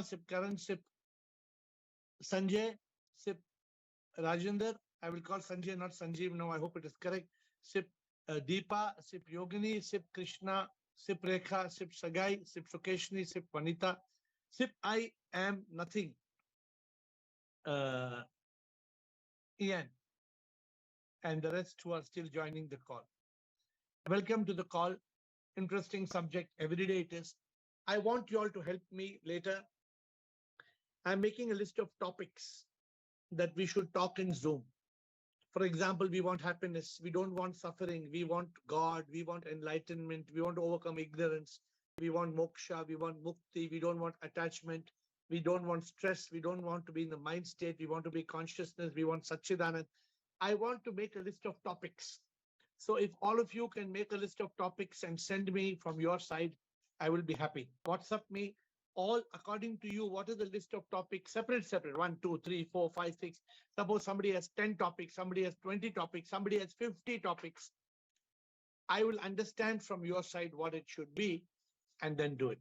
Sip Karan, Sip Sanjay, Sip Rajender. I will call Sanjay, not Sanjeev. No, I hope it is correct. Sip Deepa, Sip Yogini, Sip Krishna, Sip Rekha, Sip Sagai, Sip Sukeshni, Sip Vanita, Sip I am nothing. Ian, and the rest who are still joining the call. Welcome to the call. Interesting subject. Every day it is. I want you all to help me later. I'm making a list of topics that we should talk in Zoom. For example, we want happiness. We don't want suffering. We want God. We want enlightenment. We want to overcome ignorance. We want moksha. We want mukti. We don't want attachment. We don't want stress. We don't want to be in the mind state. We want to be consciousness. We want Satchidanand. I want to make a list of topics. So if all of you can make a list of topics and send me from your side, I will be happy. WhatsApp me all according to you. What is the list of topics? Separate. 1, 2, 3, 4, 5, 6. Suppose somebody has 10 topics, somebody has 20 topics, somebody has 50 topics. I will understand from your side what it should be and then do it.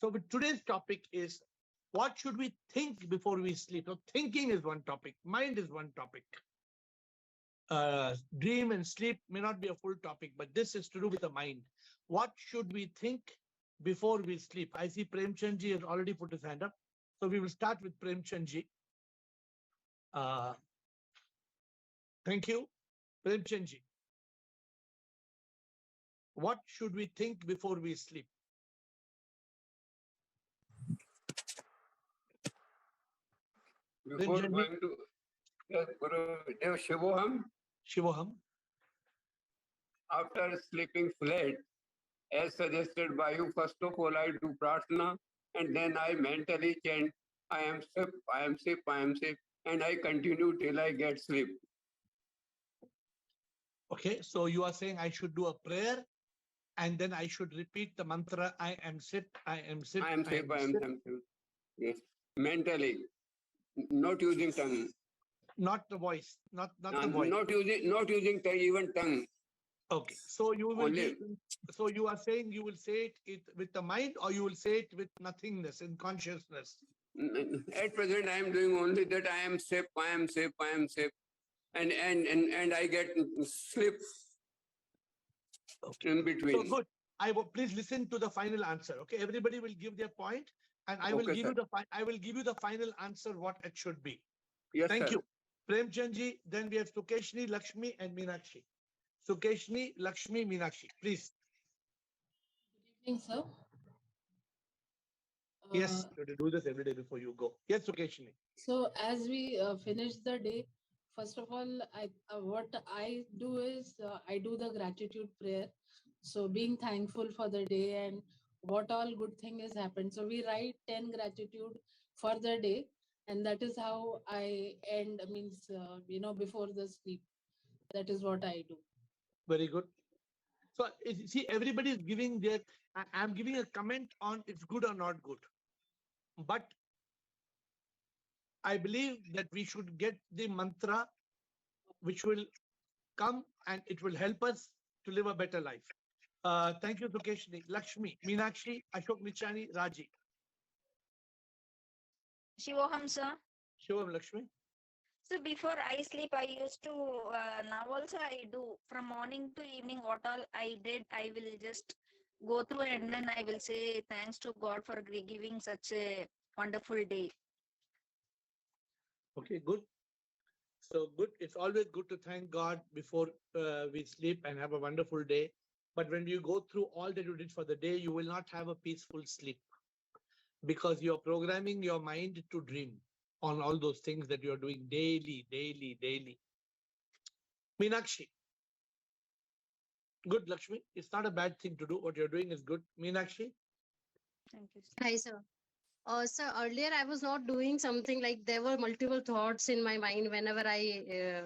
So with today's topic is, what should we think before we sleep? So thinking is one topic. Mind is one topic. Dream and sleep may not be a full topic, but this is to do with the mind. What should we think before we sleep? I see Premchandji has already put his hand up. So we will start with Premchandji. Thank you. Premchandji. What should we think before we sleep? Before going to Guru Shivoham, Shivoham. After sleeping flat, as suggested by you, first of all I do prarthana and then I mentally chant, I am safe, I am safe, I am safe, and I continue till I get sleep. Okay, so you are saying I should do a prayer and then I should repeat the mantra, I am safe, I am safe, I am safe, I am safe. Yes, mentally, not using tongue. Not the voice, not the voice. Not using even tongue. Okay, so you will so you are saying you will say it with the mind, or you will say it with nothingness in consciousness? At present, I am doing only that I am safe, I am safe, I am safe, and I get sleep in between. So good. Please listen to the final answer. Okay, everybody will give their point, and I will give you the final answer what it should be. Yes, Thank sir. you, Premchandji. Then we have Sukeshni, Lakshmi, and Meenakshi. Sukeshni, Lakshmi, Meenakshi, please. Good evening, sir. Yes, you have to do this every day before you go. Yes, Sukeshni. So as we finish the day, first of all, what I do is I do the gratitude prayer. So being thankful for the day and what all good thing has happened. So we write 10 gratitude for the day, and that is how I end, before the sleep. That is what I do. Very good. So see, everybody is giving their, I'm giving a comment on it's good or not good. But I believe that we should get the mantra which will come and it will help us to live a better life. Thank you, Sukeshni. Lakshmi, Meenakshi, Ashok Nichani, Raji. Shivoham, sir. Shivoham, Lakshmi. So before I sleep, I used to, now also I do, from morning to evening, what all I did, I will just go through and then I will say thanks to God for giving such a wonderful day. Okay, good. So good. It's always good to thank God before we sleep and have a wonderful day. But when you go through all that you did for the day, you will not have a peaceful sleep because you're programming your mind to dream on all those things that you're doing daily. Meenakshi. Good, Lakshmi. It's not a bad thing to do. What you're doing is good. Meenakshi. Thank you, sir. Hi, sir. Sir, earlier I was not doing something like there were multiple thoughts in my mind whenever I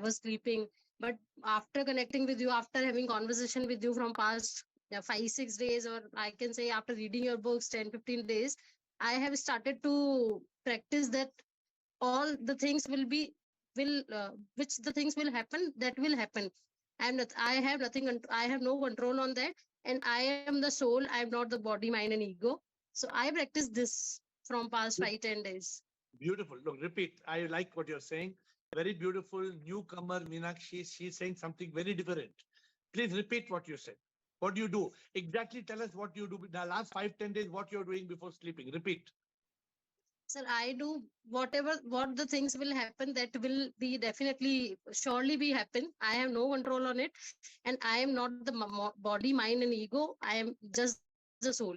was sleeping. But after connecting with you, after having conversation with you from past 5-6 days, or I can say after reading your books 10-15 days, I have started to practice that all the things which the things will happen, that will happen. I have nothing, I have no control on that. And I am the soul, I am not the body, mind and ego. So I practice this from past 5-10 days. Beautiful. Look, repeat. I like what you're saying. Very beautiful. Newcomer Meenakshi, she's saying something very different. Please repeat what you said. What do you do? Exactly tell us what you do. The last 5-10 days, what you're doing before sleeping. Repeat. Sir, I do what the things will happen, that will be definitely surely be happen. I have no control on it, and I am not the body, mind, and ego. I am just the soul.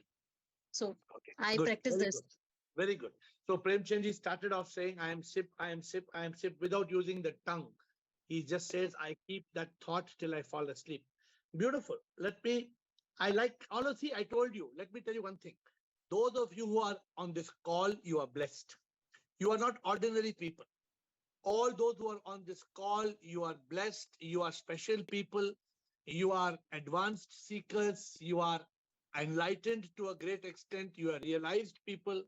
So Okay. I Good. practice Very this. good. Very good. So Premchandji started off saying, I am sip, I am sip, I am sip without using the tongue. He just says, I keep that thought till I fall asleep. Beautiful. I like, honestly, I told you, let me tell you one thing. Those of you who are on this call, you are blessed. You are not ordinary people. All those who are on this call, you are blessed. You are special people. You are advanced seekers. You are enlightened to a great extent. You are realized people.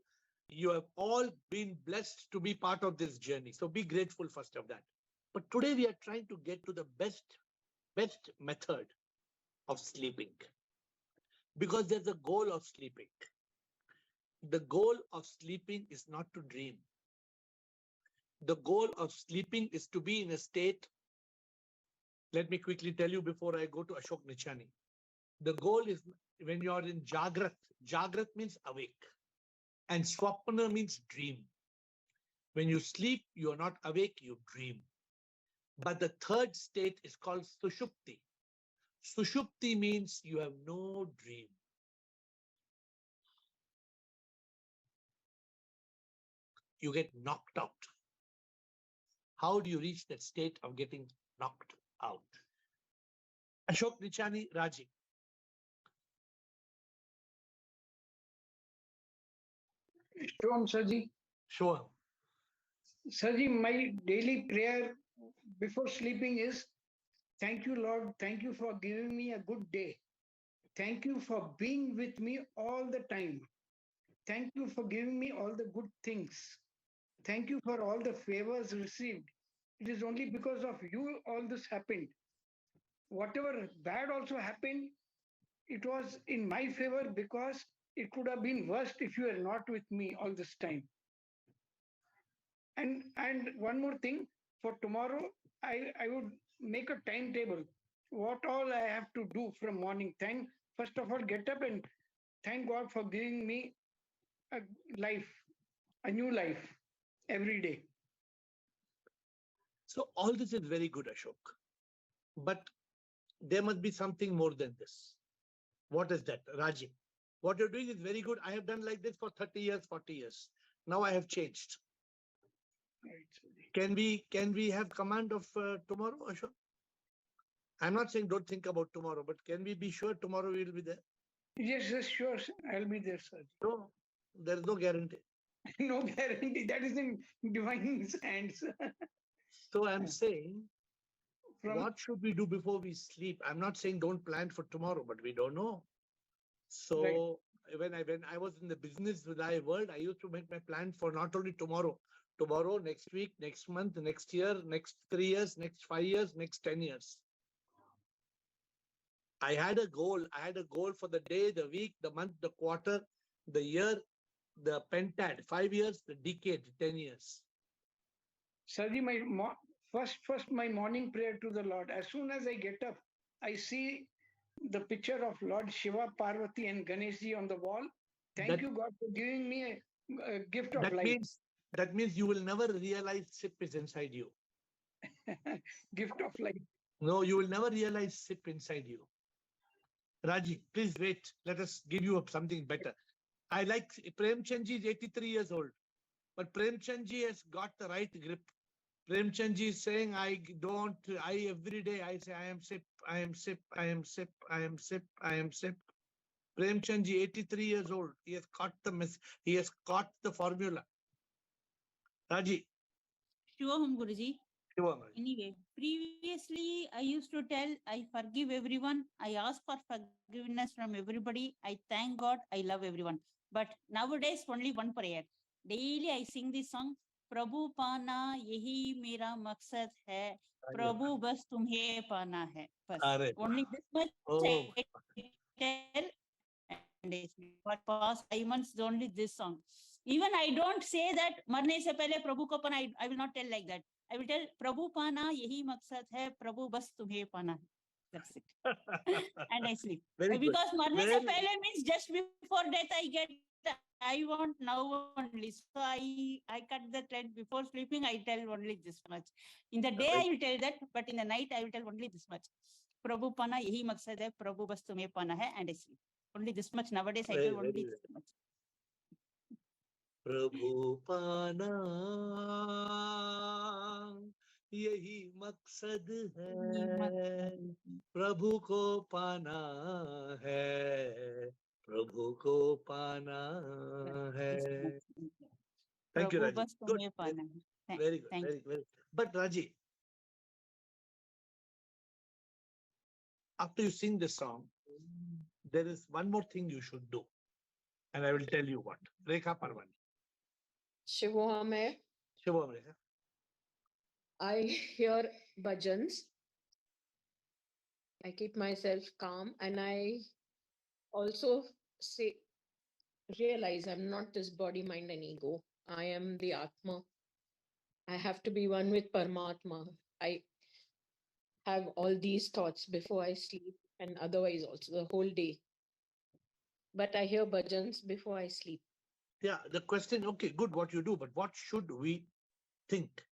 You have all been blessed to be part of this journey. So be grateful first of that. But today we are trying to get to the best method of sleeping, because there's a goal of sleeping. The goal of sleeping is not to dream. The goal of sleeping is to be in a state. Let me quickly tell you before I go to Ashok Nichani. The goal is when you are in Jagrat. Jagrat means awake. And Swapna means dream. When you sleep, you are not awake, you dream. But the third state is called Sushupti. Sushupti means you have no dream. You get knocked out. How do you reach that state of getting knocked out? Ashok Nichani, Raji. Shom Saji. Sure. Saji, my daily prayer before sleeping is, thank you, Lord. Thank you for giving me a good day. Thank you for being with me all the time. Thank you for giving me all the good things. Thank you for all the favors received. It is only because of you all this happened. Whatever bad also happened, it was in my favor, because it could have been worse if you were not with me all this time. And one more thing, for tomorrow, I would make a timetable. What all I have to do from morning. First of all, get up and thank God for giving me a life, a new life every day. So all this is very good, Ashok. But there must be something more than this. What is that, Raji? What you're doing is very good. I have done like this for 30 years, 40 years. Now I have changed. Right. Can we have command of tomorrow, Ashok? I'm not saying don't think about tomorrow, but can we be sure tomorrow we will be there? Yes, sure. I'll be there, sir. No, there is no guarantee. No guarantee. That is in divine's hands. So I'm saying, From what should we do before we sleep? I'm not saying don't plan for tomorrow, but we don't know. So when I was in the business with world, I used to make my plan for not only tomorrow, next week, next month, next year, next 3 years, next 5 years, next 10 years. I had a goal. I had a goal for the day, the week, the month, the quarter, the year, the pentad, 5 years, the decade, 10 years. Saji, first my morning prayer to the Lord. As soon as I get up, I see the picture of Lord Shiva, Parvati, and Ganeshji on the wall. Thank you, God, for giving me a gift of life. That means you will never realize SIP is inside you. Gift of life. No, you will never realize SIP inside you. Raji, please wait. Let us give you something better. I like Premchandji is 83 years old, but Premchandji has got the right grip. Premchandji is saying, every day I say, I am SIP, I am SIP, I am SIP, I am SIP, I am SIP. Premchandji, 83 years old. He has caught he has caught the formula. Raji. Shivaham Guruji. Anyway, previously I used to tell, I forgive everyone. I ask for forgiveness from everybody. I thank God. I love everyone. But nowadays, only one prayer. Daily I sing this song. Prabhu पाना यही मेरा मकसद है. प्रभु बस तुम्हें पाना है. बस. Only this much I tell. And for past 5 months, only this song. Even I don't say that मरने से पहले प्रभु को पाना. I will not tell like that. I will tell प्रभु पाना यही मकसद है, प्रभु बस तुम्हें पाना है. That's it. And I sleep. Very good. Because मरने से Very- पहले means just before death I get I want now only. So I cut the thread before sleeping. I tell only this much. In the day I will tell that, but in the night I will tell only this much. प्रभु पाना यही मकसद है, प्रभु बस तुम्हें पाना है, and I sleep. Only this much. Nowadays I tell only this much. प्रभु पाना यही मकसद है, प्रभु को पाना है, प्रभु को पाना है. Thank you, Prabhu Raji. बस Good. तुम्हें पाना है. Very good. Thank Very good. But Raji, after you sing this song, there is one more thing you should do. And I will tell you what. Rekha Parvani. Shivoham, Shubham, Rekha. I hear bhajans. I keep myself calm and I also realize I'm not this body, mind, and ego. I am the Atma. I have to be one with Paramatma. I have all these thoughts before I sleep and otherwise also the whole day. But I hear bhajans before I sleep. Yeah, the question, okay, good what you do, but what should we think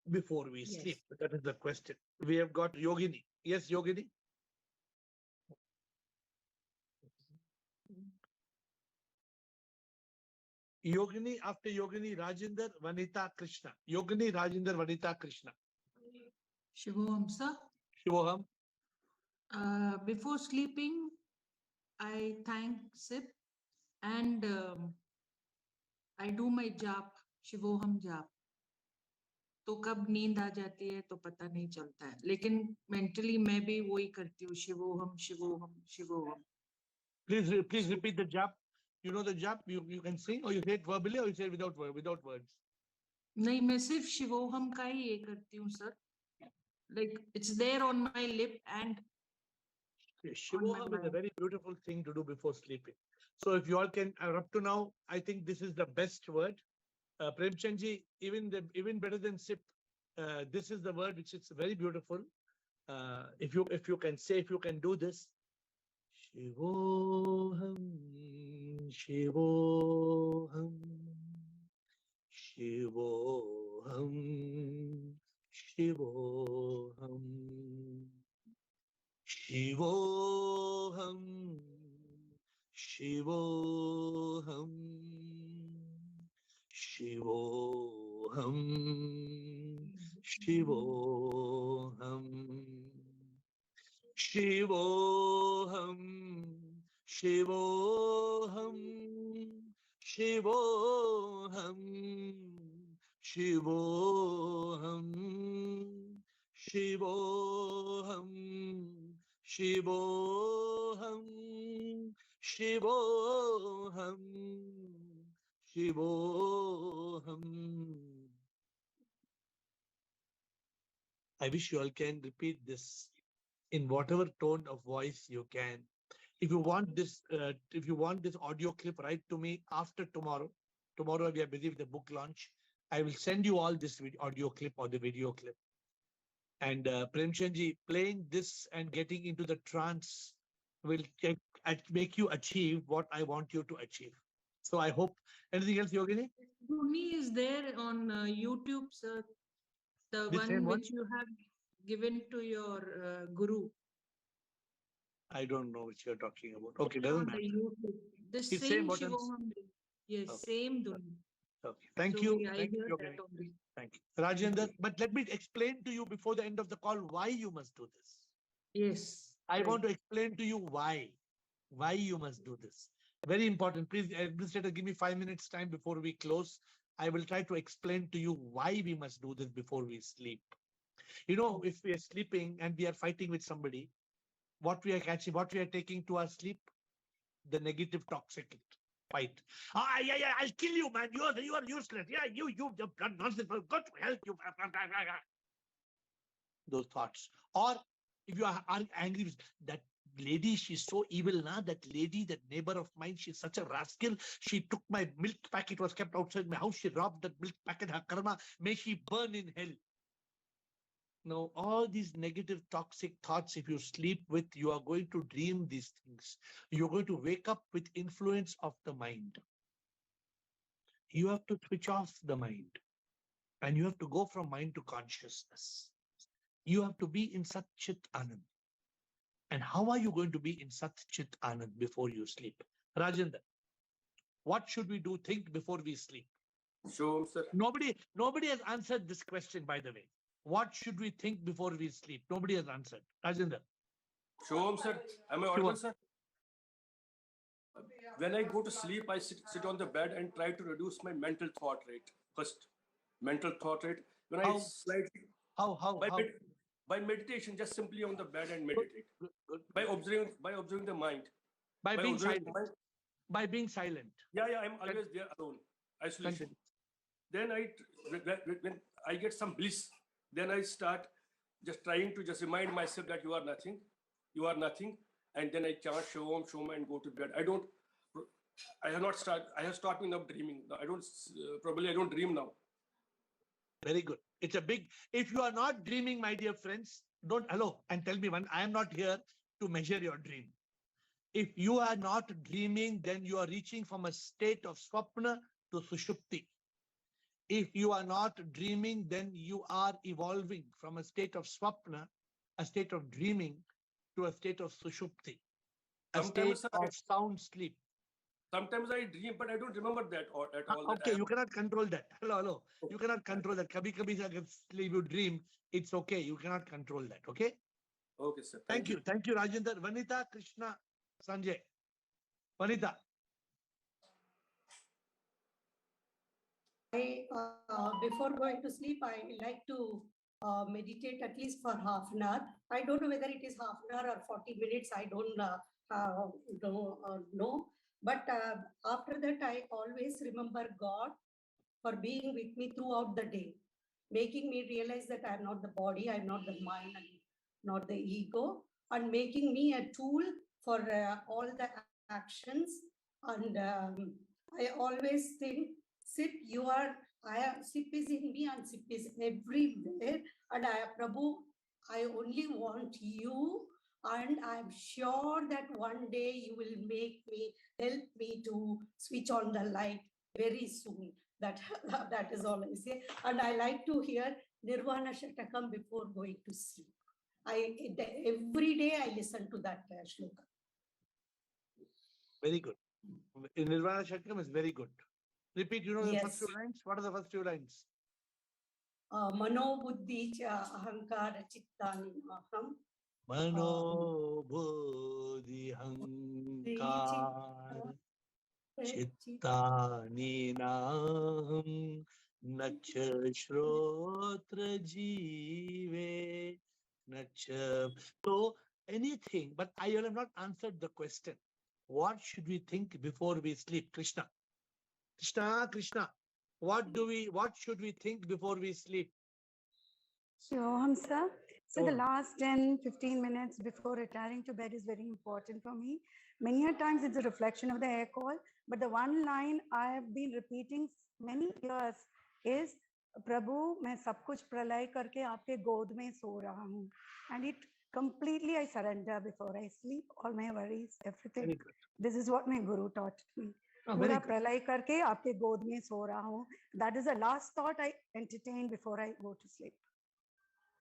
before we Yes. sleep? That is the question. We have got Yogini. Yes, Yogini? Yogini, after Yogini, Rajinder, Vanita, Krishna. Yogini, Rajinder, Vanita, Krishna. Shivoham, sir. Shivoham. Before sleeping, I thank SIP and I do my jap, शिवोहम जाप. तो कब नींद आ जाती है तो पता नहीं चलता है, लेकिन मेंटली मैं भी वही करती हूँ, शिवोहम शिवोहम शिवोहम. Please repeat the jap. You know the jap, you can sing, or you say it verbally, or you say it without words. नहीं, मैं सिर्फ शिवोहम का ही ये करती हूँ sir. Like it's there on my lip and Shivoham is a very beautiful thing to do before sleeping. So if you all can, up to now, I think this is the best word. Premchandji, even better than sip, this is the word which is very beautiful. If you can do this. Shivoham, Shivoham, Shivoham, Shivoham. Shivoham, Shivoham, Shivoham, Shivoham, Shivoham, Shivoham, Shivoham, Shivoham, Shivoham, Shivoham, Shivoham, Shivoham. I wish you all can repeat this in whatever tone of voice you can. If you want this audio clip, write to me after tomorrow. Tomorrow we are busy with the book launch. I will send you all this audio clip or the video clip. And Premchandji, playing this and getting into the trance will make you achieve what I want you to achieve. So I hope. Anything else, Yogini? Dhuni is there on YouTube, sir. The one which you have given to your guru. I don't know which you're talking about. Okay, doesn't matter. The It's same buttons. Shivoham. Yes, Okay. same Dhuni. Okay, thank So you. I Thank you, hear Yogini. that only. Thank you. Rajendra, but let me explain to you before the end of the call why you must do this. Yes. I want to explain to you why you must do this. Very important. Please, administrator, give me 5 minutes time before we close. I will try to explain to you why we must do this before we sleep. You know, if we are sleeping and we are fighting with somebody, what we are taking to our sleep, the negative toxic fight. Yeah, I'll kill you, man. You are useless. Yeah, you blood nonsense. Go to hell. You. Those thoughts. Or if you are angry, that lady, she's so evil now. That lady, that neighbor of mine, she's such a rascal. She took my milk packet, was kept outside my house. She robbed that milk packet. Her karma, may she burn in hell. Now, all these negative, toxic thoughts, if you sleep with, you are going to dream these things. You're going to wake up with influence of the mind. You have to switch off the mind. And you have to go from mind to consciousness. You have to be in Sat Chit Anand. And how are you going to be in Sat Chit Anand before you sleep? Rajendra, what should we do? Think before we sleep. Sure, sir. Nobody has answered this question, by the way. What should we think before we sleep? Nobody has answered. Rajendra. Sure, sir. Am I audible, sir? When I go to sleep, I sit on the bed and try to reduce my mental thought rate. First, mental thought rate. When How? I slightly by meditation, just simply on the bed and meditate. Good. By observing the mind. By being silent. Mind. By being silent. Yeah, I'm always there alone. Isolation. Then when I get some bliss, then I start just trying to just remind myself that you are nothing, and then I chant Shom Shom and go to bed. I have stopped enough dreaming. I don't dream now. Very good. It's a big, if you are not dreaming, my dear friends, don't hello and tell me one. I am not here to measure your dream. If you are not dreaming, then you are reaching from a state of swapna to sushupti. If you are not dreaming, then you are evolving from a state of swapna, a state of dreaming, to a state of sushupti, a state of sound sleep. Sometimes I dream, but I don't remember that at all. Okay, you cannot control that. Hello. You cannot control that. Kabhi sleep, you dream. It's okay. You cannot control that. Okay? Okay, sir. Thank you. Thank you, Rajendra. Vanita, Krishna, Sanjay. Vanita. Before going to sleep, I like to meditate at least for half an hour. I don't know whether it is half an hour or 40 minutes. I don't know. But after that, I always remember God for being with me throughout the day, making me realize that I'm not the body, I'm not the mind, and not the ego, and making me a tool for all the actions. And I always think, Sip, Sip is in me and Sip is everywhere. And Prabhu, I only want you. And I'm sure that one day you will help me to switch on the light very soon. That is all I say. And I like to hear Nirvana Shatakam before going to sleep. Every day I listen to that shloka. Very good. Nirvana Shatakam is very good. Repeat, the first few lines? What are the first few lines? Mano buddhi cha ahankara chittani maham. Mano buddhi hankara chittani naham nacha shrotra jive nacha. So anything, but I have not answered the question. What should we think before we sleep? Krishna. What should we think before we sleep? Sure, sir. So the last 10-15 minutes before retiring to bed is very important for me. Many a times it's a reflection of the AiR call, but the one line I have been repeating many years is, Prabhu, मैं सब कुछ प्रलय करके आपके गोद में सो रहा हूँ. And it completely I surrender before I sleep, all my worries, everything. This is what my guru taught me. पूरा प्रलय करके आपके गोद में सो रहा हूँ. That is the last thought I entertain before I go to sleep.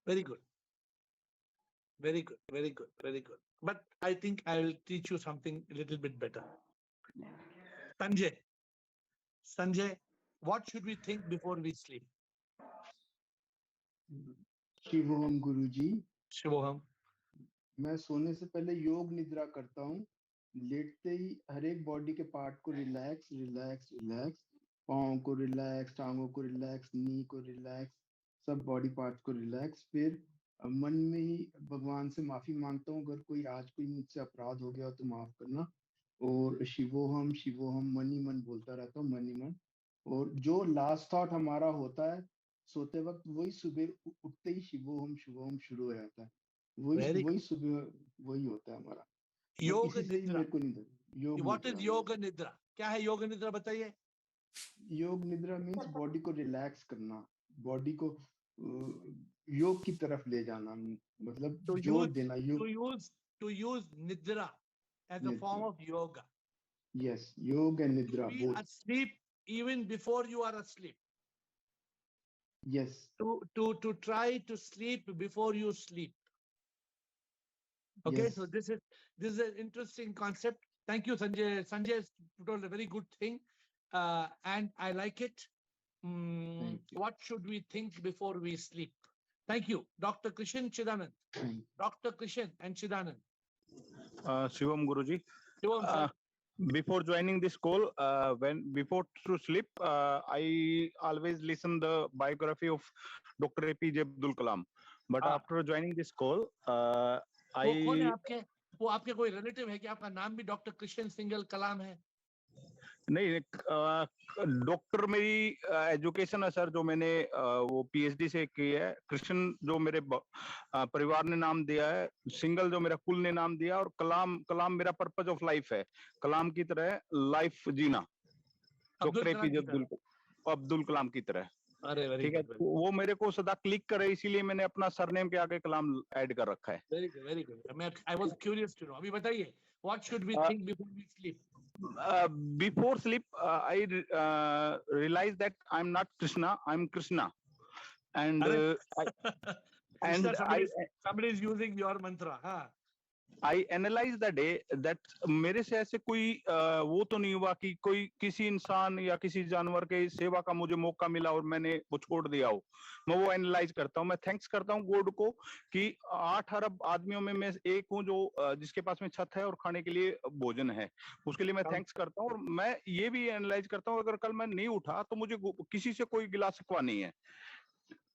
Very good. Very good. Very good. Very good. But I think I will teach you something a little bit better. Sanjay, what should we think before we sleep? शिवोहम गुरुजी. शिवोहम. मैं सोने से पहले योग निद्रा करता हूँ. लेटते ही हर एक body के पार्ट को रिलैक्स, पाँव को रिलैक्स, टांगों को रिलैक्स, नी को रिलैक्स, सब बॉडी पार्ट्स को रिलैक्स. फिर मन में ही भगवान से माफी मांगता हूँ, अगर कोई मुझसे अपराध हो गया तो माफ करना. और शिवोहम मन ही मन बोलता रहता हूँ, मन ही मन. और जो लास्ट थॉट हमारा होता है सोते वक्त, वही सुबह उठते ही शिवोहम शुरू हो जाता है. वही सुबह वही होता है हमारा. योग इसी से ही निद्रा, मेरे को नींद योग व्हाट इज निद्रा योग निद्रा? क्या है योग निद्रा, बताइए। योग निद्रा मीन्स बॉडी को रिलैक्स करना, बॉडी को योग की तरफ ले जाना, मतलब To जोर use देना to योग use to use nidra as a form निद्रा। of yoga. यस, योग एंड To निद्रा be both. asleep even before you are asleep. Yes, To try to sleep before you sleep. Okay, yes, so this is an interesting concept. Thank you, Sanjay. Sanjay told a very good thing, and I like it. thank you. What should we think before we sleep? Thank you, Dr. Krishan Chidanand. Dr. Krishan and Chidanand. Shivam Guruji. Shivam, sir. Before joining this call, before to sleep, I always listen the biography of Dr. APJ Abdul Kalam. But after joining this call, वो कौन है आपके? वो आपके कोई relative है कि आपका नाम भी डॉक्टर कृष्ण सिंगल कलाम है? नहीं, डॉक्टर मेरी एजुकेशन है सर, जो मैंने वो पीएचडी से की है। कृष्ण जो मेरे परिवार ने नाम दिया है, सिंगल जो मेरा कुल ने नाम दिया, और कलाम मेरा पर्पज ऑफ लाइफ है, कलाम की तरह लाइफ जीना, डॉक्टर एपीजे अब्दुल कलाम की तरह। ठीक है, वो मेरे को सदा क्लिक करे, इसीलिए मैंने अपना सरनेम के आगे कलाम ऐड कर रखा है। Very good, very good. I was curious to know. अभी बताइए, what should we think before we sleep? Before sleep, I realize that I'm not Krishna, I'm Krishna, and somebody is using your mantra, huh? I analyze the day that मेरे से ऐसे कोई वो तो नहीं हुआ कि कोई किसी इंसान या किसी जानवर के सेवा का मुझे मौका मिला और मैंने वो छोड़ दिया हो। मैं वो एनालाइज करता हूँ, मैं थैंक्स करता हूँ गॉड को कि 8 अरब आदमियों में मैं एक हूँ जो जिसके पास में छत है और खाने के लिए भोजन है, उसके लिए मैं थैंक्स करता हूँ। और मैं ये भी एनालाइज करता हूँ, अगर कल मैं नहीं उठा तो मुझे किसी से कोई गिला शिकवा नहीं है,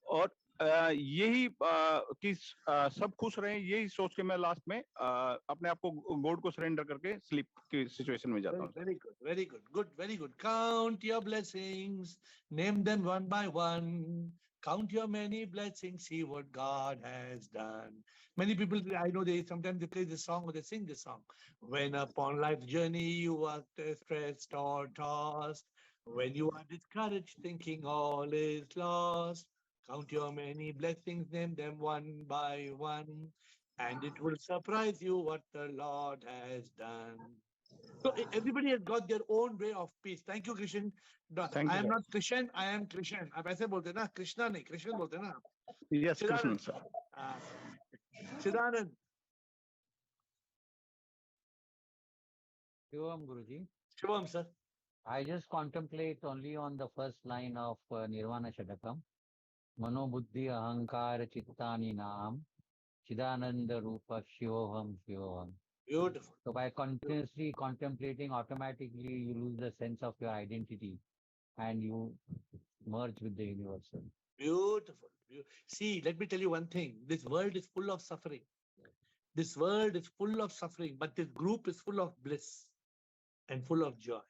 और यही कि सब खुश रहें, यही सोच के मैं लास्ट में अपने आप को गॉड को सरेंडर करके स्लीप की सिचुएशन में जाता हूँ। Very good, very good, good, very good. Count your blessings, name them one by one. Count your many blessings, see what God has done. Many people, I know, they sometimes they play this song or they sing this song. When upon life's journey you are stressed or tossed, when you are discouraged, thinking all is lost, count your many blessings, name them one by one, and it will surprise you what the Lord has done. So everybody has got their own way of peace. Thank you, Krishan. I am not Krishan, I am Krishan. आप ऐसे बोलते ना, कृष्णा नहीं, कृष्ण बोलते ना. Yes, Krishna, sir. Chidanand. Shivam Guruji. Shivam, sir. I just contemplate only on the first line of Nirvana Shadakam. Mano Buddhi Ahankara Chittani Naam Chidananda Rupa Shivoham Shivoham. Beautiful. So by continuously contemplating, automatically you lose the sense of your identity and you merge with the universal. Beautiful. See, let me tell you one thing. This world is full of suffering. This world is full of suffering, but this group is full of bliss and full of joy.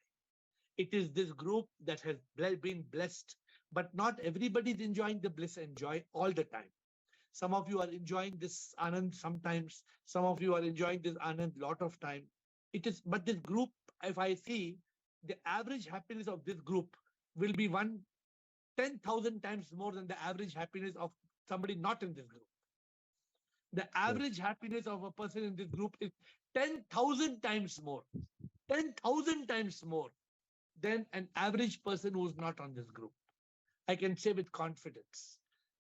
It is this group that has been blessed, but not everybody is enjoying the bliss and joy all the time. Some of you are enjoying this Anand sometimes. Some of you are enjoying this Anand lot of time. It is, but this group, if I see, the average happiness of this group will be 10,000 times more than the average happiness of somebody not in this group. The average happiness of a person in this group is 10,000 times more. 10,000 times more than an average person who's not on this group. I can say with confidence.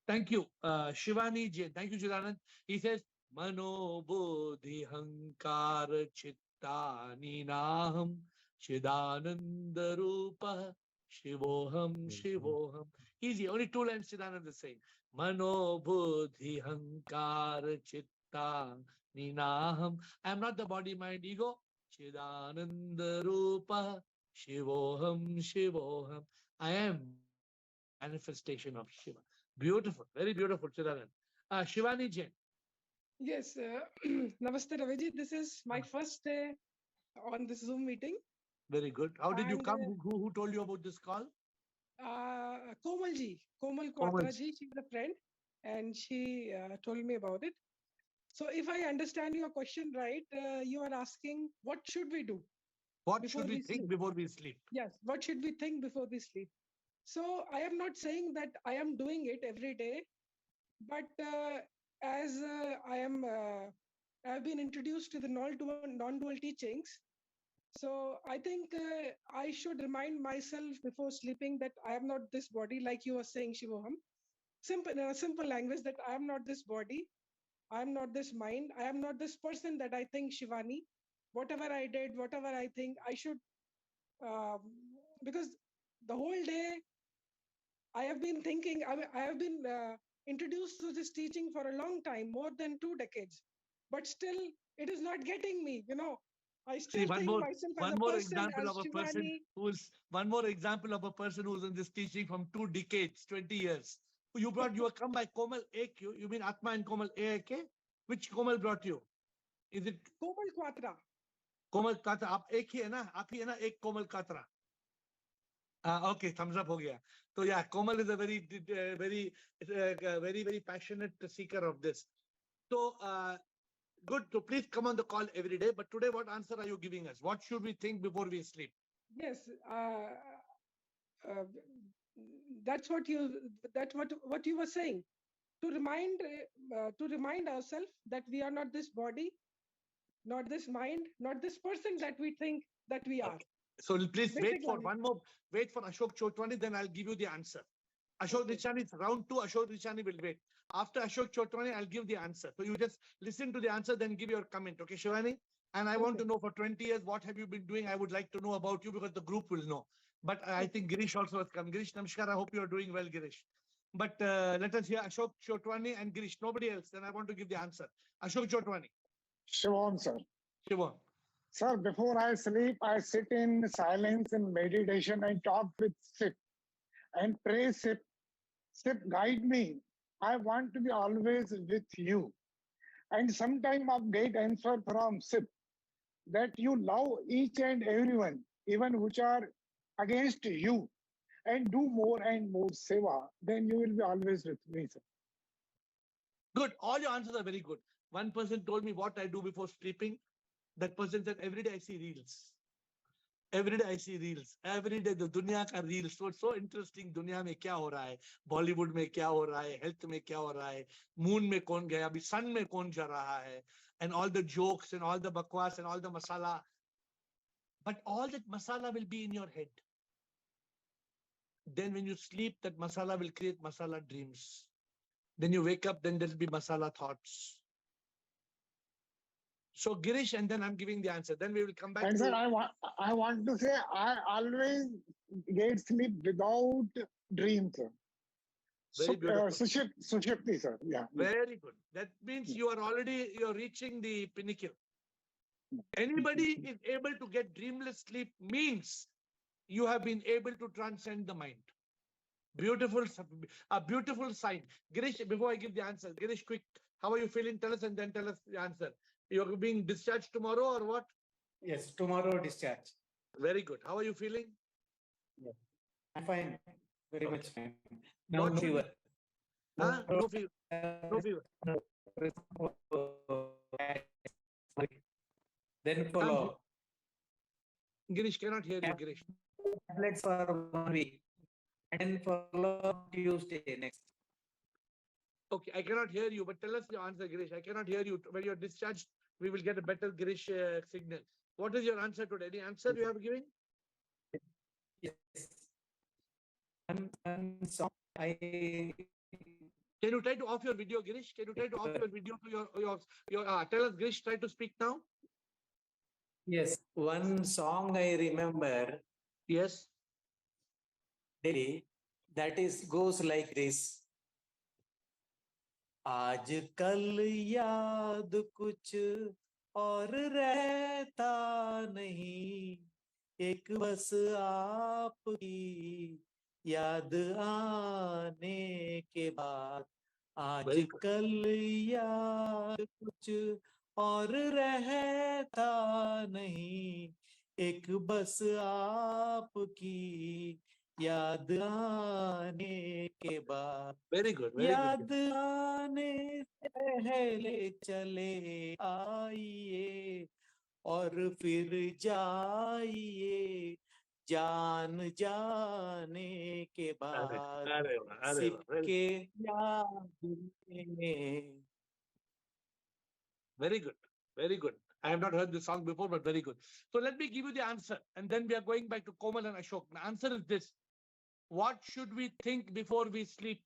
Thank you, Shivani Jain. Thank you, Chidanand. He says, Mano Bodhi Hankar Chittani Naham Chidananda Rupa Shivoham Shivoham. Easy, only 2 lines Chidanand is saying. Mano Bodhi Hankar Chittani Naham. I am not the body, mind, ego. Chidananda Rupa Shivoham Shivoham. I am manifestation of Shiva. Beautiful, very beautiful, Chidanand. Shivani Jain. Yes, Namaste Raviji. This is my first day on this Zoom meeting. Very good. How did you come? Who told you about this call? Komal Quatra ji, she's a friend, and she told me about it. So if I understand your question right, you are asking what should we do? What should we think before we sleep? Yes, what should we think before we sleep? So I am not saying that I am doing it every day, but as I've been introduced to the non-dual teachings, so I think I should remind myself before sleeping that I am not this body, like you were saying, Shivoham. Simple language, that I am not this body, I am not this mind, I am not this person that I think, Shivani. Whatever I did, whatever I think, I should, because the whole day I have been thinking, I have been introduced to this teaching for a long time, more than 2 decades, but still it is not getting me, I still See, think myself as a person, example as of a person Shivani. one more example of a person who's in this teaching from 2 decades, 20 years. You come by Komal AK. You mean Atma and Komal AK? Which Komal brought you? Is it Komal Kwatra? Komal Katra. आप एक ही है ना? आप ही है ना? एक Komal Katra. Okay, thumbs up हो गया. So yeah, Komal is a very passionate seeker of this. So good. So please come on the call every day. But today, what answer are you giving us? What should we think before we sleep? Yes, that's what you were saying. To remind ourselves that we are not this body, not this mind, not this person that we think that we are. So please wait for Ashok Chotwani, then I'll give you the answer. Ashok Richani is round 2. Ashok Richani will wait. After Ashok Chotwani, I'll give the answer. So you just listen to the answer, then give your comment. Okay, Shivani? And I want to know for 20 years, what have you been doing? I would like to know about you because the group will know. But I think Girish also has come. Girish, namaskar. I hope you are doing well, Girish. But let us hear Ashok Chotwani and Girish. Nobody else. Then I want to give the answer. Ashok Chotwani. Shivam, sir. Shivam. Sir, before I sleep, I sit in silence and meditation and talk with Sip and pray, Sip, guide me. I want to be always with you. And sometimes I get answer from Sip that you love each and everyone, even which are against you, and do more and more seva, then you will be always with me, sir. Good. All your answers are very good. One person told me what I do before sleeping. That person said, every day I see reels. Every day I see reels. Every day the दुनिया का reels. So it's so interesting. दुनिया में क्या हो रहा है? Bollywood में क्या हो रहा है? Health में क्या हो रहा है? Moon में कौन गया? अभी sun में कौन जा रहा है? And all the jokes and all the bakwas and all the masala. But all that masala will be in your head. Then when you sleep, that masala will create masala dreams. Then you wake up, then there'll be masala thoughts. So Girish, and then I'm giving the answer. Then we will come back. And sir, I want to say I always get sleep without dreams, sir. Very beautiful. Sushipti, sir. Yeah. Very good. That means you're reaching the pinnacle. Anybody is able to get dreamless sleep means you have been able to transcend the mind. Beautiful, a beautiful sign. Girish, before I give the answer, Girish, quick, how are you feeling? Tell us and then tell us the answer. You're being discharged tomorrow or what? Yes, tomorrow discharge. Very good. How are you feeling? Yeah. I'm fine. Very much fine. No fever. Huh? No fever. No fever. Then follow. Girish, cannot hear you, Girish. Tablets for 1 week. And then follow Tuesday next. Okay, I cannot hear you, but tell us your answer, Girish. I cannot hear you. When you're discharged, we will get a better Girish signal. What is your answer today? Any answer you have given? Yes. One song I... Can you try to off your video, Girish? Can you try to off your video to your tell us, Girish, try to speak now. Yes, one song I remember. Yes. Daily, that goes like this. आजकल याद कुछ और रहता नहीं, एक बस आपकी याद आने के बाद, आजकल याद कुछ और रहता नहीं, एक बस आपकी याद आने के बाद, Very good. Very याद good. आने से पहले चले आइए और फिर जाइए, जान जाने के बाद Arre वाह, अरे सिप वाह, very, के याद में। very good. Very good. I have not heard this song before, but very good. So let me give you the answer. And then we are going back to Komal and Ashok. The answer is this. What should we think before we sleep?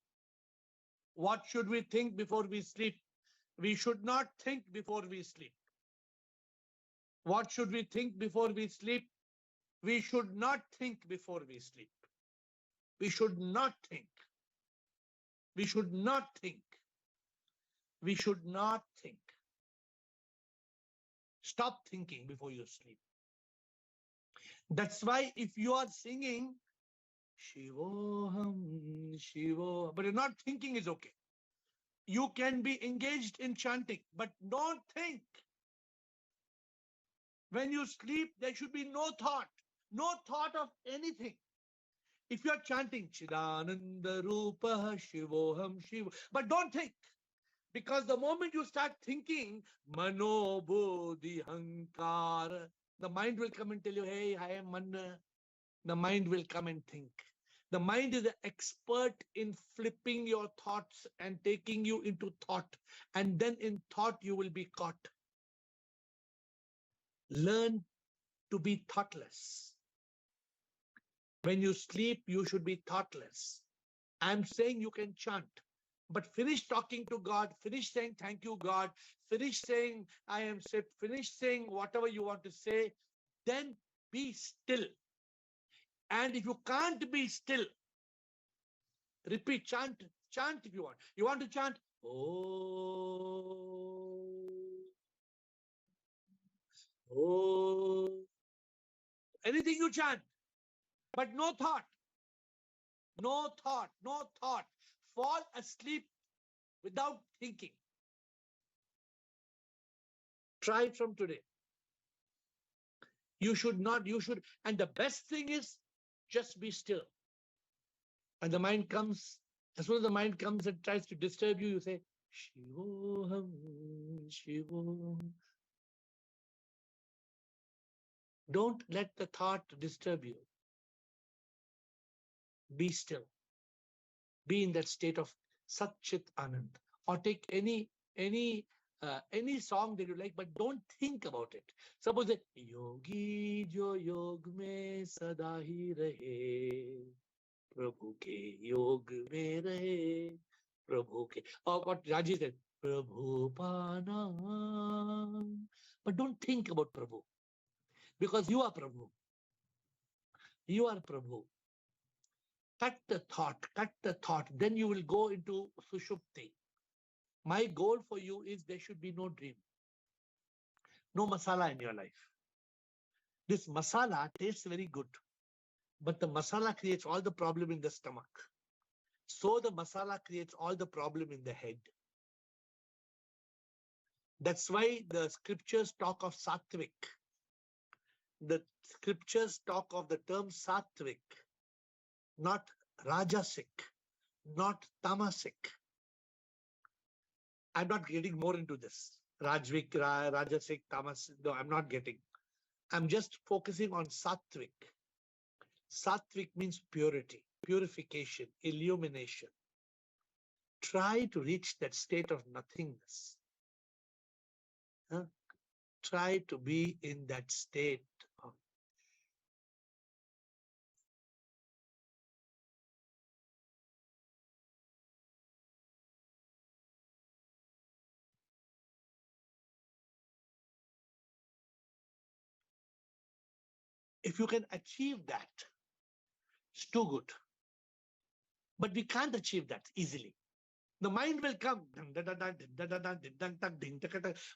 What should we think before we sleep? We should not think before we sleep. What should we think before we sleep? We should not think before we sleep. We should not think. We should not think. We should not think. Stop thinking before you sleep. That's why if you are singing Shivoham, Shivoham, but you're not thinking is okay. You can be engaged in chanting, but don't think. When you sleep, there should be no thought of anything. If you are chanting Chidananda Rupa Shivoham Shivo, but don't think. Because the moment you start thinking, Mano Bodhi Hankara, the mind will come and tell you, hey, I am Manna. The mind will come and think. The mind is an expert in flipping your thoughts and taking you into thought. And then in thought, you will be caught. Learn to be thoughtless. When you sleep, you should be thoughtless. I'm saying you can chant. But finish talking to God, finish saying, thank you, God, finish saying, I am sick, finish saying whatever you want to say, then be still. And if you can't be still, repeat, chant if you want. You want to chant, oh, anything you chant, but no thought. No thought, no thought. Fall asleep without thinking. Try it from today. You should not, and the best thing is just be still. And the mind comes, as soon as the mind comes and tries to disturb you, you say, Shivoham, Shivoham. Don't let the thought disturb you. Be still. Be in that state of Sat Chit Anand. Or take any song that you like, but don't think about it. Suppose that Yogi jo yog mein sada hi rahe, Prabhu ke yog mein rahe, Prabhu ke. Or what Raji said, Prabhu pana. But don't think about Prabhu, because you are Prabhu. You are Prabhu. Cut the thought. Then you will go into Sushupti. My goal for you is there should be no dream. No masala in your life. This masala tastes very good, but the masala creates all the problem in the stomach. So the masala creates all the problem in the head. That's why the scriptures talk of sattvic. The scriptures talk of the term sattvic, not rajasic, not tamasic. I'm not getting more into this. Rajvik, rajasic, tamas. No, I'm not getting. I'm just focusing on sattvic. Sattvic means purity, purification, illumination. Try to reach that state of nothingness. Huh? Try to be in that state of. If you can achieve that, it's too good. But we can't achieve that easily. The mind will come.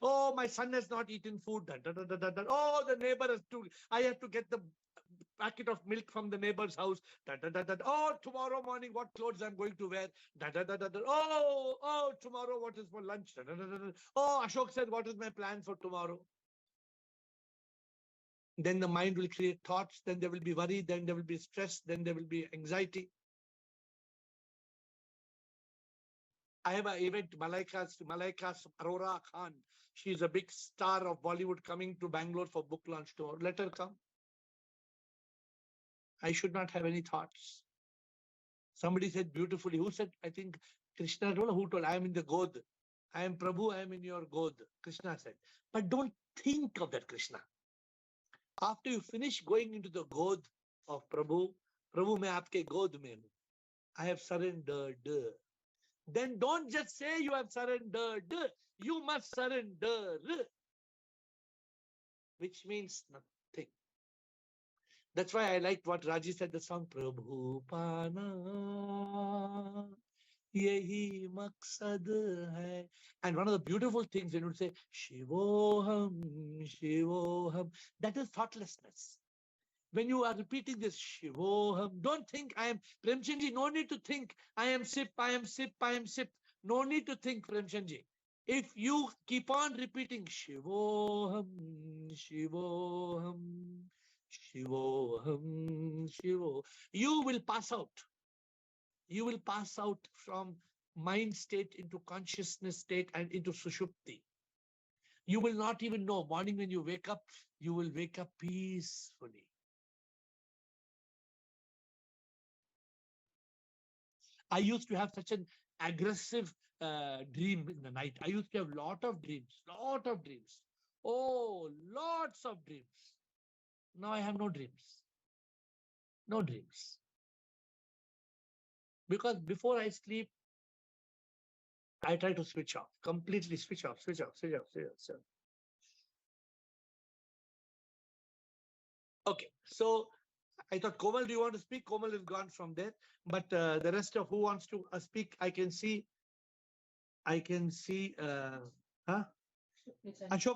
Oh, my son has not eaten food. Oh, the neighbor has to. I have to get the packet of milk from the neighbor's house. Oh, tomorrow morning, what clothes I'm going to wear. Oh, tomorrow, what is for lunch. Oh, Ashok said, what is my plan for tomorrow? Then the mind will create thoughts. Then there will be worry. Then there will be stress. Then there will be anxiety. I have an event, Malaika Arora Khan. She is a big star of Bollywood coming to Bangalore for book launch tomorrow. Let her come. I should not have any thoughts. Somebody said beautifully. Who said? I think Krishna told. Who told? I am in the God. I am Prabhu. I am in your God. Krishna said. But don't think of that Krishna. After you finish going into the God of Prabhu, Prabhu मैं आपके God में हूँ. I have surrendered. Then don't just say you have surrendered. You must surrender. Which means nothing. That's why I liked what Raji said, the song Prabhu Pana Yehi Maksad Hai. And one of the beautiful things, it would say Shivoham, Shivoham. That is thoughtlessness. When you are repeating this Shivoham, don't think I am Premchandji. No need to think I am sip, I am sip, I am sip. No need to think, Premchandji. If you keep on repeating Shivoham, Shivoham, Shivoham, Shivo, you will pass out. You will pass out from mind state into consciousness state and into Sushupti. You will not even know. Morning when you wake up, you will wake up peacefully. I used to have such an aggressive dream in the night. I used to have lot of dreams. Oh, lots of dreams. Now I have no dreams. No dreams. Because before I sleep, I try to switch off, completely switch off. Okay, so I thought, Komal, do you want to speak? Komal is gone from there. But the rest of who wants to speak, I can see, Ashok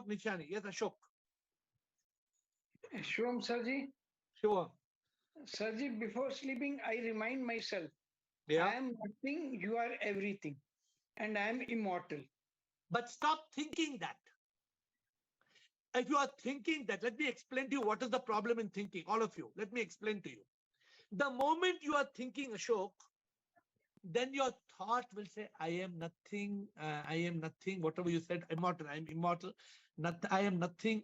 Nichani. Yes, Ashok. Shivam Sarji. Sure. Sarji, before sleeping, I remind myself, Yeah. I am nothing, you are everything, and I am immortal. But stop thinking that. If you are thinking that, let me explain to you what is the problem in thinking, all of you. Let me explain to you. The moment you are thinking, Ashok, then your thought will say, I am nothing, whatever you said, immortal, I am immortal, I am nothing.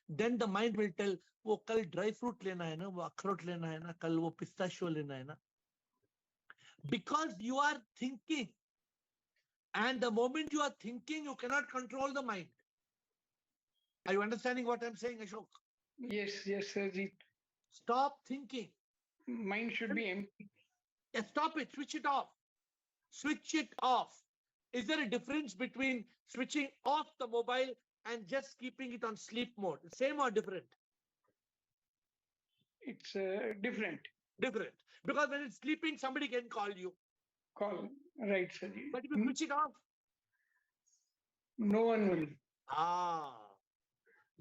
Then the mind will tell, वो कल dry fruit लेना है ना, वो अखरोट लेना है ना, कल वो pistachio लेना है ना. Because you are thinking. And the moment you are thinking, you cannot control the mind. Are you understanding what I'm saying, Ashok? Yes, Sarji. Stop thinking. Mind should be empty. Yeah, stop it. Switch it off. Switch it off. Is there a difference between switching off the mobile and just keeping it on sleep mode? Same or different? It's different. Different. Because when it's sleeping, somebody can call you. Right, Sarji. But if you switch it off, no one will.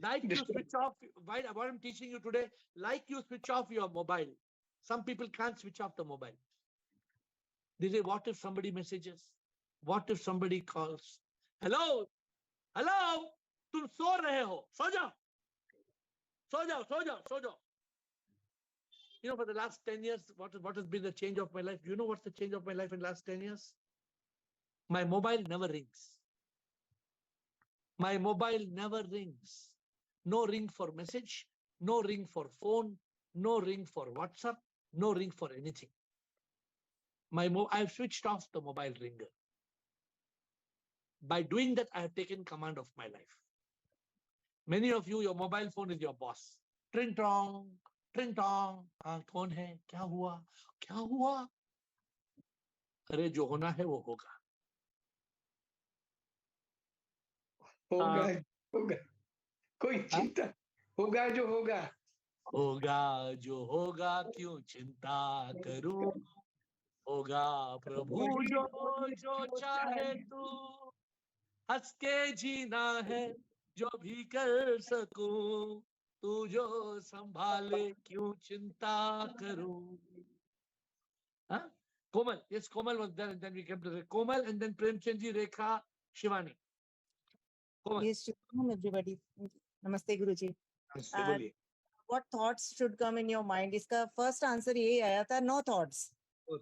Like you switch off, what I'm teaching you today, like you switch off your mobile. Some people can't switch off the mobile. They say, what if somebody messages? What if somebody calls? Hello? तुम सो रहे हो? सो जाओ. You know, for the last 10 years, what has been the change of my life? Do you know what's the change of my life in the last 10 years? My mobile never rings. No ring for message, no ring for phone, no ring for WhatsApp, no ring for anything. I've switched off the mobile ringer. By doing that, I have taken command of my life. Many of you, your mobile phone is your boss. Tring tong. कौन है? क्या हुआ? अरे जो होना है वो होगा. होगा. कोई चिंता. होगा जो होगा क्यों चिंता करूं. होगा प्रभु जो चाहे तू. हंस के जीना है जो भी कर सकूं. तू जो संभाले क्यों चिंता करूं. Komal. Yes, Komal was there, and then we came to Komal, and then Premchandji, Rekha, Shivani. Komal. Yes, welcome everybody. Namaste, Guruji. What thoughts should come in your mind? इसका first answer यही आया था, no thoughts.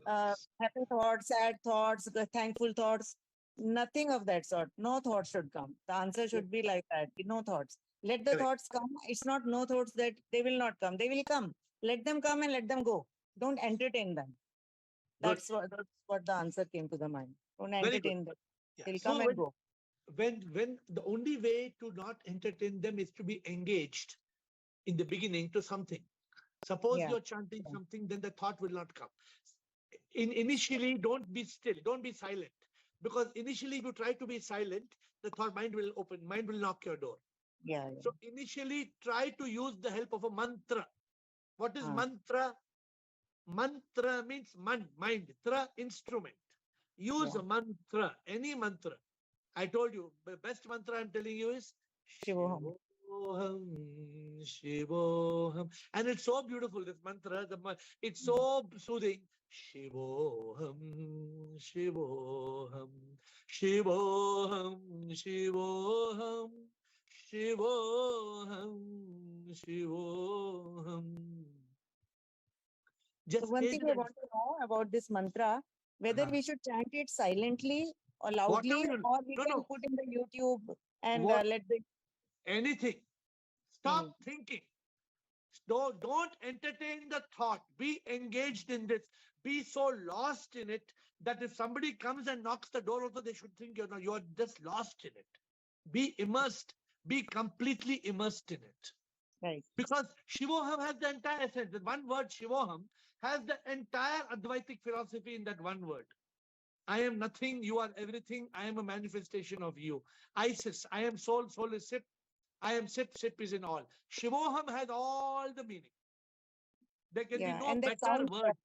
Happy thoughts, sad thoughts, thankful thoughts, nothing of that sort. No thoughts should come. The answer should be like that. No thoughts. Let the thoughts come. It's not no thoughts that they will not come. They will come. Let them come and let them go. Don't entertain them. That's what the answer came to the mind. Don't entertain them. They'll come and go. When the only way to not entertain them is to be engaged in the beginning to something. Suppose you're chanting something, then the thought will not come. Initially, don't be still, don't be silent. Because initially, if you try to be silent, the thought mind will open, mind will knock your door. So initially, try to use the help of a mantra. What is mantra? Mantra means mind, tra, instrument. Use a mantra, any mantra. I told you, the best mantra I'm telling you is Shivoham. Shivoham. And it's so beautiful, this mantra. It's so soothing. Shivoham, Shivoham, Shivoham, Shivoham, Shivoham, Shivoham. So one thing I want to know about this mantra, whether we should chant it silently or loudly, or we can put in the YouTube and let the... Anything. Stop thinking. Don't entertain the thought. Be engaged in this. Be so lost in it that if somebody comes and knocks the door also, they should think you're just lost in it. Be immersed. Be completely immersed in it. Right. Because Shivoham has the entire essence. The one word Shivoham has the entire Advaitic philosophy in that one word. I am nothing, you are everything, I am a manifestation of you. Isis, I am soul, soul is Sip, I am Sip, Sip is in all. Shivoham has all the meaning. There can be no better word.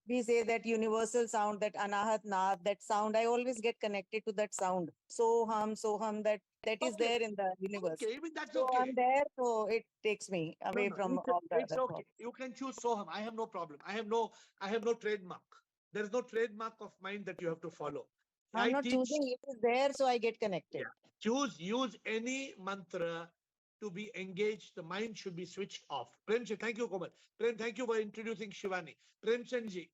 We say that universal sound, that anahat naad, that sound, I always get connected to that sound. Soham, that is there in the universe. Okay, even that's so okay. I'm there, so it takes me away from all the It's other okay. thoughts. You can choose Soham. I have no problem. I have no trademark. There is no trademark of mine that you have to follow. I'm not choosing, it is there, so I get connected. Use any mantra to be engaged. The mind should be switched off. Premchand, thank you, Komal. Prem, thank you for introducing Shivani. Premchandji.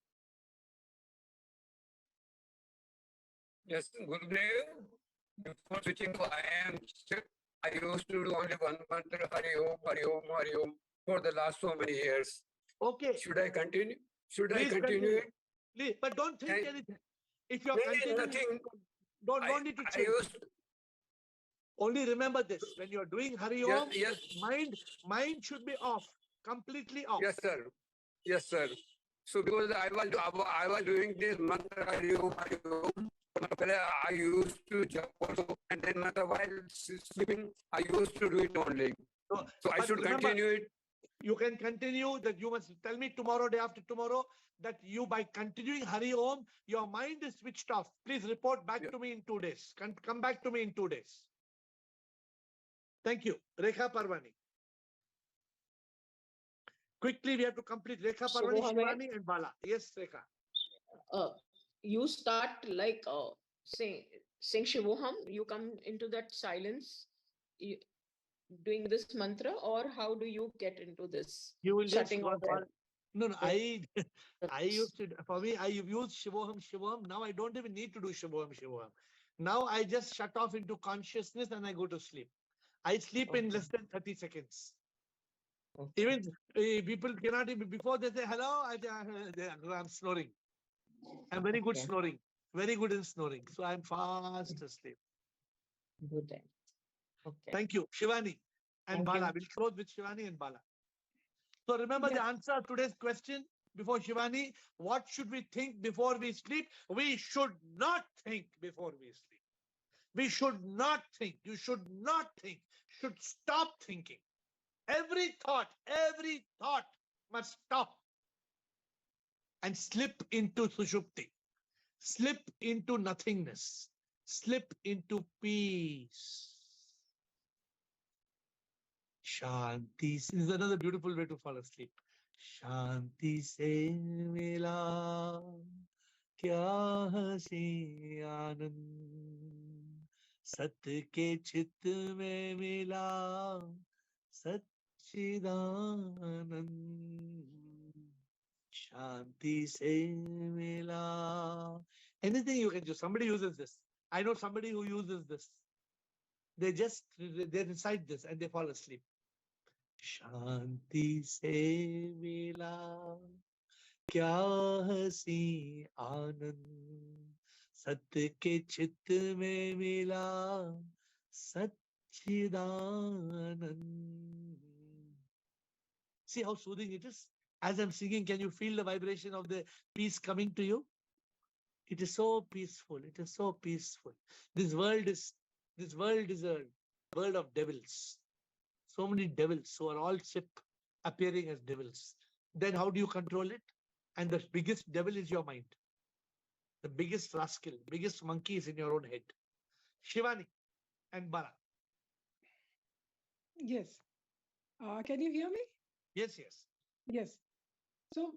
Yes, Gurudev, before switching to I am Sip, I used to do only one mantra, Hari Om, Hari Om, Hari Om, for the last so many years. Okay. Should I continue? Please I continue it? Please, but don't think anything. If you're continuing, nothing. Don't need to change. Only remember this: when you're doing Hari Om, mind should be off, completely off. Yes, sir. Yes, sir. So because I was doing this mantra Hari Om, Hari Om, I used to jump also, and then while sleeping, I used to do it only. So I should continue it. You can continue that. You must tell me tomorrow, day after tomorrow, that you, by continuing Hari Om, your mind is switched off. Please report back to me in 2 days. Come back to me in 2 days. Thank you. Rekha Parvani. Quickly, we have to complete Rekha Parvani, Shivani and Bala. Yes, Rekha. You start like saying Shivoham, you come into that silence doing this mantra, or how do you get into this? You will shutting just off that? No, I used to, for me, I use Shivoham. Now I don't even need to do Shivoham. Now I just shut off into consciousness and I go to sleep. I sleep in less than 30 seconds. Even people cannot even, before they say hello, I'm snoring. I'm very good snoring. Very good in snoring. So I'm fast asleep. Good then. Okay. Thank you. Shivani and Bala. We'll close with Shivani and Bala. So remember the answer of today's question before Shivani. What should we think before we sleep? We should not think before we sleep. We should not think. You should not think. Should stop thinking. Every thought must stop and slip into Sushupti. Slip into nothingness. Slip into peace. Shanti. This is another beautiful way to fall asleep. Shanti se mila kya hasi anand, sat ke chit mein mila, sat Shanti se mila. Anything you can do. Somebody uses this. I know somebody who uses this. They recite this and they fall asleep. Shanti se mila. Kya hasi anand. Satya ke chit mein mila. Satchidanand. See how soothing it is? As I'm singing, can you feel the vibration of the peace coming to you? It is so peaceful. It is so peaceful. This world is a world of devils. So many devils who are all appearing as devils. Then how do you control it? And the biggest devil is your mind. The biggest rascal, biggest monkey is in your own head. Shivani and Bara. Yes. Can you hear me? Yes, yes. Yes. So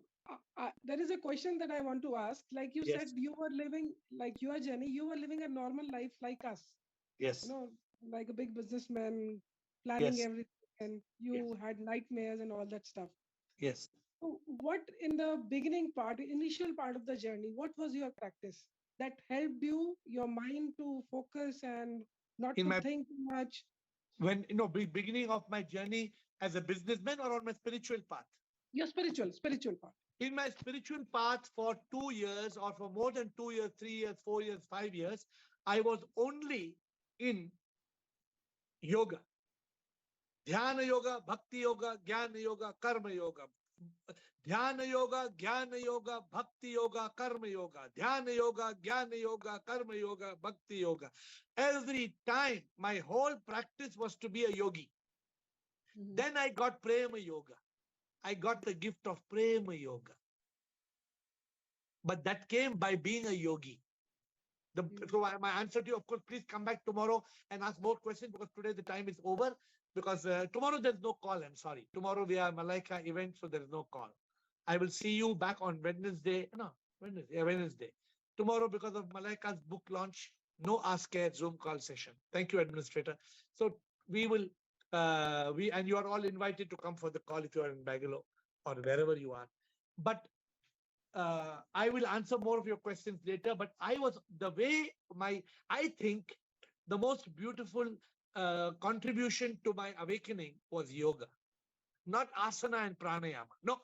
there is a question that I want to ask. Like you said, you were living like your journey. You were living a normal life like us. Yes. You know, like a big businessman, planning everything, and you had nightmares and all that stuff. Yes. So what in the initial part of the journey, what was your practice that helped your mind to focus and not to think too much? When, beginning of my journey as a businessman or on my spiritual path? Your spiritual path. In my spiritual path for 2 years or for more than 2 years, 3 years, 4 years, 5 years, I was only in yoga. Dhyana yoga, bhakti yoga, jnana yoga, karma yoga. Dhyana yoga, jnana yoga, bhakti yoga, karma yoga. Dhyana yoga, jnana yoga, karma yoga, bhakti yoga. Every time my whole practice was to be a yogi. Then I got prema yoga. I got the gift of prema yoga. But that came by being a yogi. So my answer to you, of course, please come back tomorrow and ask more questions because today the time is over. Because tomorrow there's no call, I'm sorry. Tomorrow we have Malaika event, so there's no call. I will see you back on Wednesday. Wednesday. Tomorrow, because of Malaika's book launch, no Ask AiR Zoom call session. Thank you, Administrator. So we will, and you are all invited to come for the call if you are in Bangalore or wherever you are. But I will answer more of your questions later, but I think the most beautiful contribution to my awakening was yoga, not asana and pranayama. No.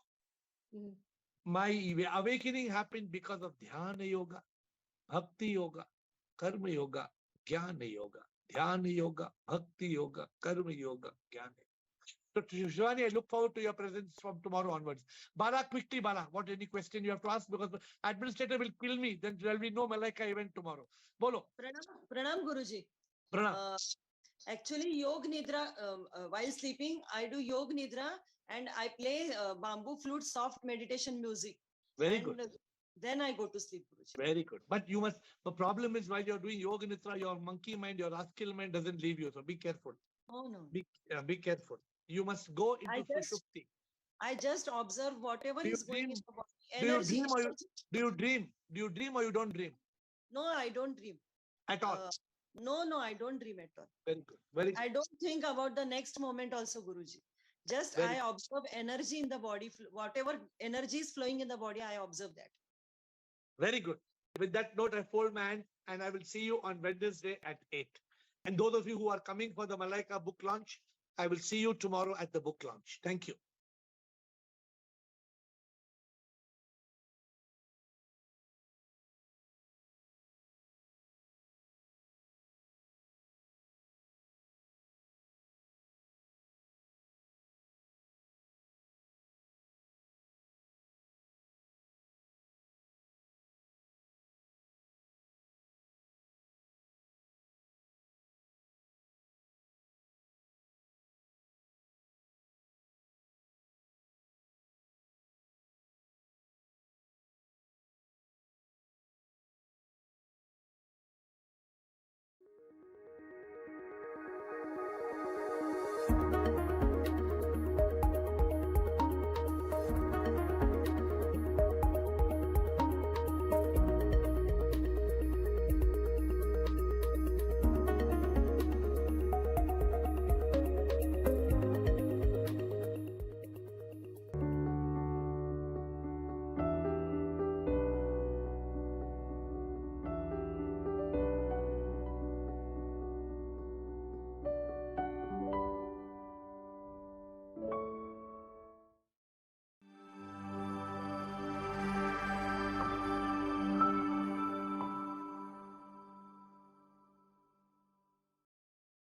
My awakening happened because of dhyana yoga, bhakti yoga, karma yoga, jnana yoga, dhyana yoga, bhakti yoga, karma yoga, jnana. So, Shivani, I look forward to your presence from tomorrow onwards. Bala, quickly, Bala, what any question you have to ask? Because the administrator will kill me. Then there will be no Malaika event tomorrow. Bolo. Pranam, Guruji. Pranam. Actually, Yoga Nidra, while sleeping, I do Yoga Nidra and I play bamboo flute, soft meditation music. Very good. Then I go to sleep, Guruji. Very good. But you must, the problem is while you're doing Yoga Nidra, your monkey mind, your rascal mind doesn't leave you. So be careful. Oh, no. Be careful. You must go into Sushupti. I just observe whatever is going in the body. Do you dream? Do you dream or you don't dream? No, I don't dream. At all? No, I don't dream at all. Very good. Very good. I don't think about the next moment also, Guruji. Just I observe energy in the body. Whatever energy is flowing in the body, I observe that. Very good. With that note, I fold my hand and I will see you on Wednesday at 8. And those of you who are coming for the Malaika book launch, I will see you tomorrow at the book launch. Thank you. you.